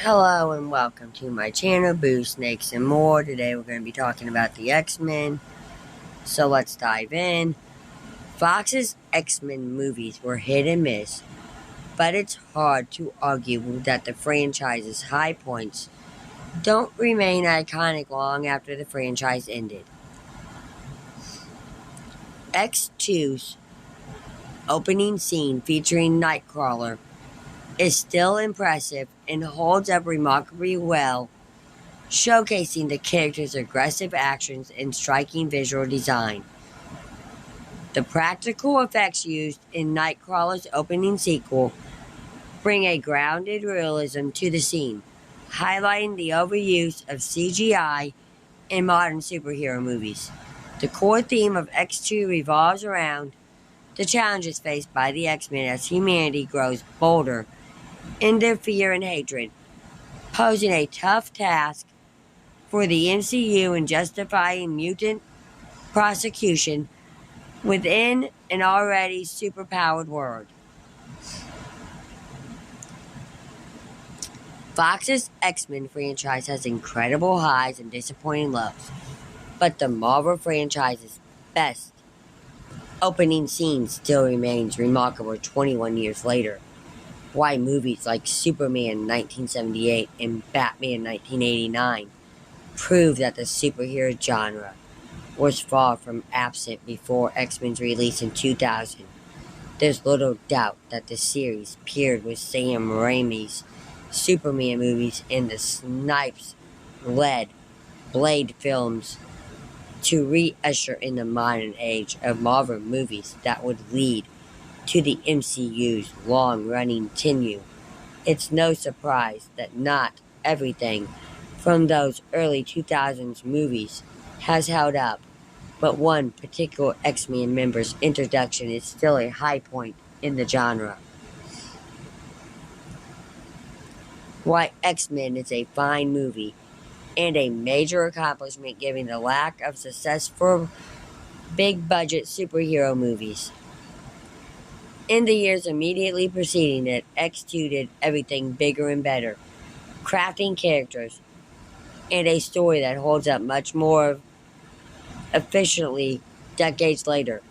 Hello and welcome to my channel, Boo Snakes and More. Today we're going to be talking about the X-Men. So let's dive in. Fox's X-Men movies were hit and miss, but it's hard to argue that the franchise's high points don't remain iconic long after the franchise ended. X2's opening scene featuring Nightcrawler is still impressive and holds up remarkably well, showcasing the character's aggressive actions and striking visual design. The practical effects used in Nightcrawler's opening sequel bring a grounded realism to the scene, highlighting the overuse of CGI in modern superhero movies. The core theme of X2 revolves around the challenges faced by the X-Men as humanity grows bolder in their fear and hatred, posing a tough task for the MCU in justifying mutant prosecution within an already superpowered world. Fox's X-Men franchise has incredible highs and disappointing lows, but the Marvel franchise's best opening scene still remains remarkable 21 years later. Why movies like Superman 1978 and Batman 1989 prove that the superhero genre was far from absent before X-Men's release in 2000. There's little doubt that the series paired with Sam Raimi's Superman movies and the Snipes-led Blade films to re-usher in the modern age of Marvel movies that would lead to the MCU's long-running tenure. It's no surprise that not everything from those early 2000s movies has held up, but one particular X-Men member's introduction is still a high point in the genre. Why X-Men is a fine movie and a major accomplishment given the lack of successful big-budget superhero movies. In the years immediately preceding it, X2 did everything bigger and better, crafting characters and a story that holds up much more efficiently decades later.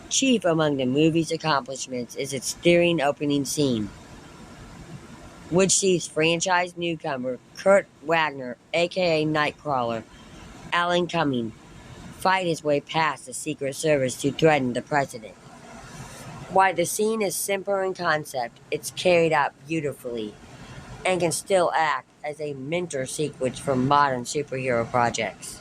Chief among the movie's accomplishments is its stirring opening scene, which sees franchise newcomer Kurt Wagner, aka Nightcrawler, Alan Cumming, fight his way past the Secret Service to threaten the president. While the scene is simple in concept, it's carried out beautifully and can still act as a mentor sequence for modern superhero projects.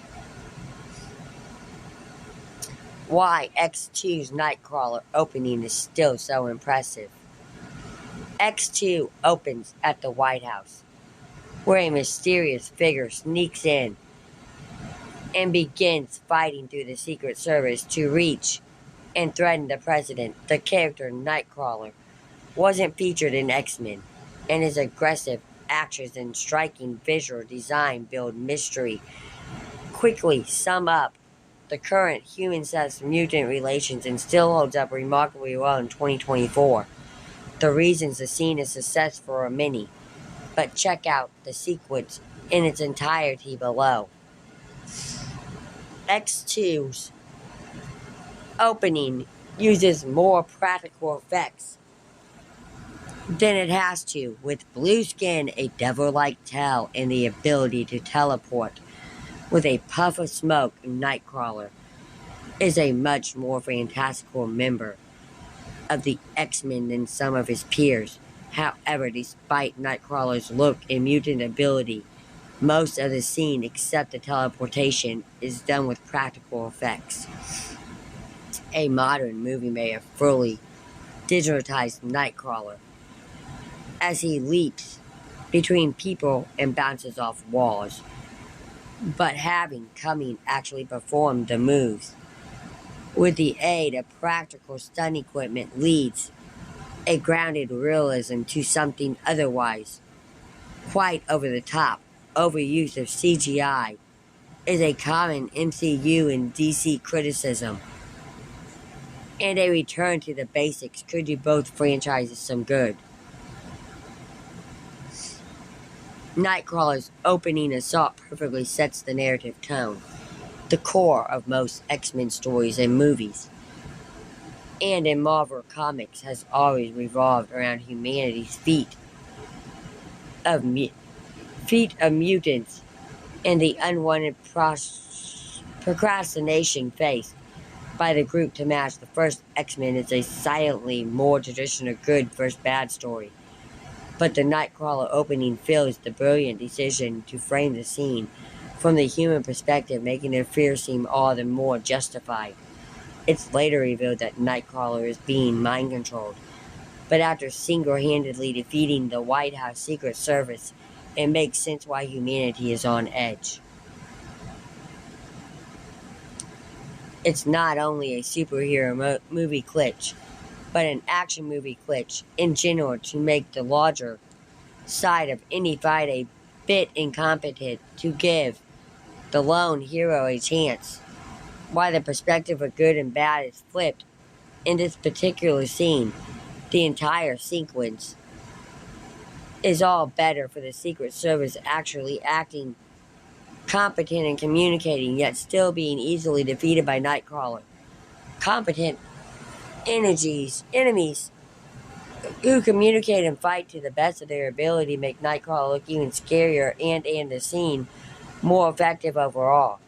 Why X2's Nightcrawler opening is still so impressive. X2 opens at the White House, where a mysterious figure sneaks in and begins fighting through the Secret Service to reach and threaten the president. The character Nightcrawler wasn't featured in X-Men, and his aggressive actions and striking visual design build mystery. Quickly sum up the current human-mutant relations and still holds up remarkably well in 2024. The reasons the scene is successful are many, but check out the sequence in its entirety below. X2's opening uses more practical effects than it has to, with blue skin, a devil-like tail, and the ability to teleport with a puff of smoke. Nightcrawler is a much more fantastical member of the X-Men than some of his peers. However, despite Nightcrawler's look and mutant ability, most of the scene, except the teleportation, is done with practical effects. A modern movie may have fully digitized Nightcrawler as he leaps between people and bounces off walls, but having Cumming actually perform the moves with the aid of practical stunt equipment leads a grounded realism to something otherwise quite over the top. Overuse of CGI is a common MCU and DC criticism, and a return to the basics could do both franchises some good. Nightcrawler's opening assault perfectly sets the narrative tone, the core of most X-Men stories and movies, and in Marvel Comics has always revolved around humanity's of, feat of mutants and the unwanted procrastination faced by the group to match the first X-Men is a silently more traditional good versus bad story. But the Nightcrawler opening fills the brilliant decision to frame the scene from the human perspective, making their fear seem all the more justified. It's later revealed that Nightcrawler is being mind-controlled, but after single-handedly defeating the White House Secret Service, it makes sense why humanity is on edge. It's not only a superhero movie glitch, but an action movie glitch in general to make the larger side of any fight a bit incompetent to give the lone hero a chance. Why the perspective of good and bad is flipped in this particular scene, the entire sequence is all better for the Secret Service actually acting competent and communicating, yet still being easily defeated by Nightcrawler. Competent enemies who communicate and fight to the best of their ability make Nightcrawler look even scarier and the scene more effective overall.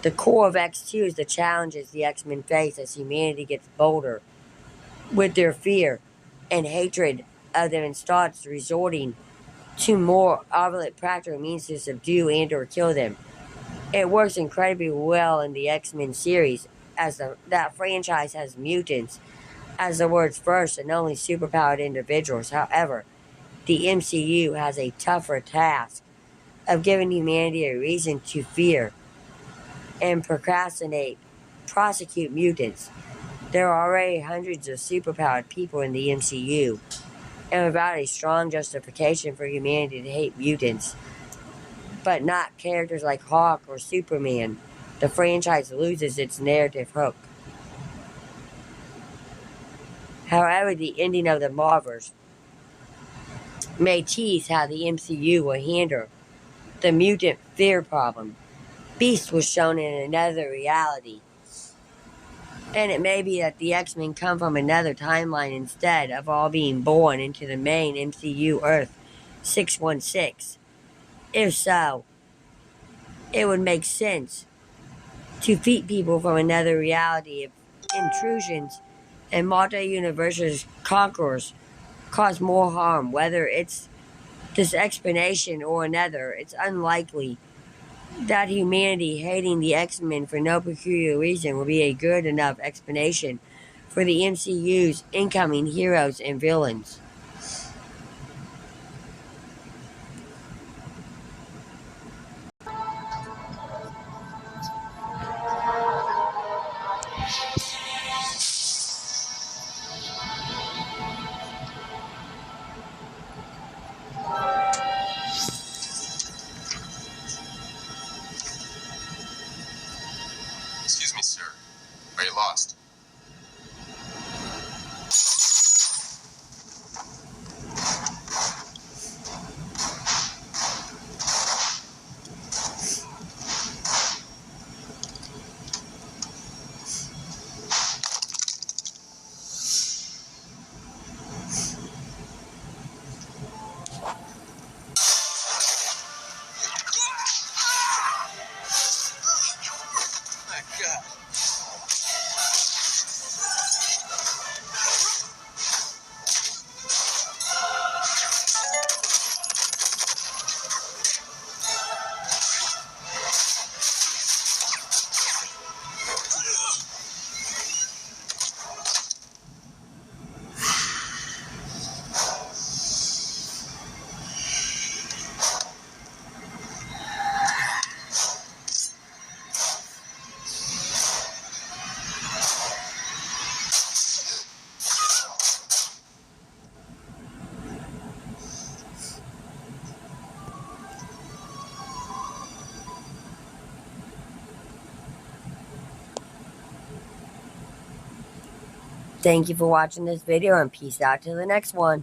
The core of X2 is the challenges the X-Men face as humanity gets bolder with their fear and hatred of them and starts resorting to more overt practical means to subdue and or kill them. It works incredibly well in the X-Men series, as that franchise has mutants as the world's first and only superpowered individuals. However, the MCU has a tougher task of giving humanity a reason to fear and prosecute mutants. There are already hundreds of superpowered people in the MCU, and without a strong justification for humanity to hate mutants, but not characters like Hawk or Superman, the franchise loses its narrative hook. However, the ending of the Marvels may tease how the MCU will handle the mutant fear problem. Beast was shown in another reality, and it may be that the X-Men come from another timeline instead of all being born into the main MCU Earth 616. If so, it would make sense to defeat people from another reality if intrusions and multi-universe conquerors cause more harm. Whether it's this explanation or another, it's unlikely that humanity hating the X-Men for no peculiar reason will be a good enough explanation for the MCU's incoming heroes and villains. Excuse me, sir. Are you lost? My God. Thank you for watching this video and peace out to the next one.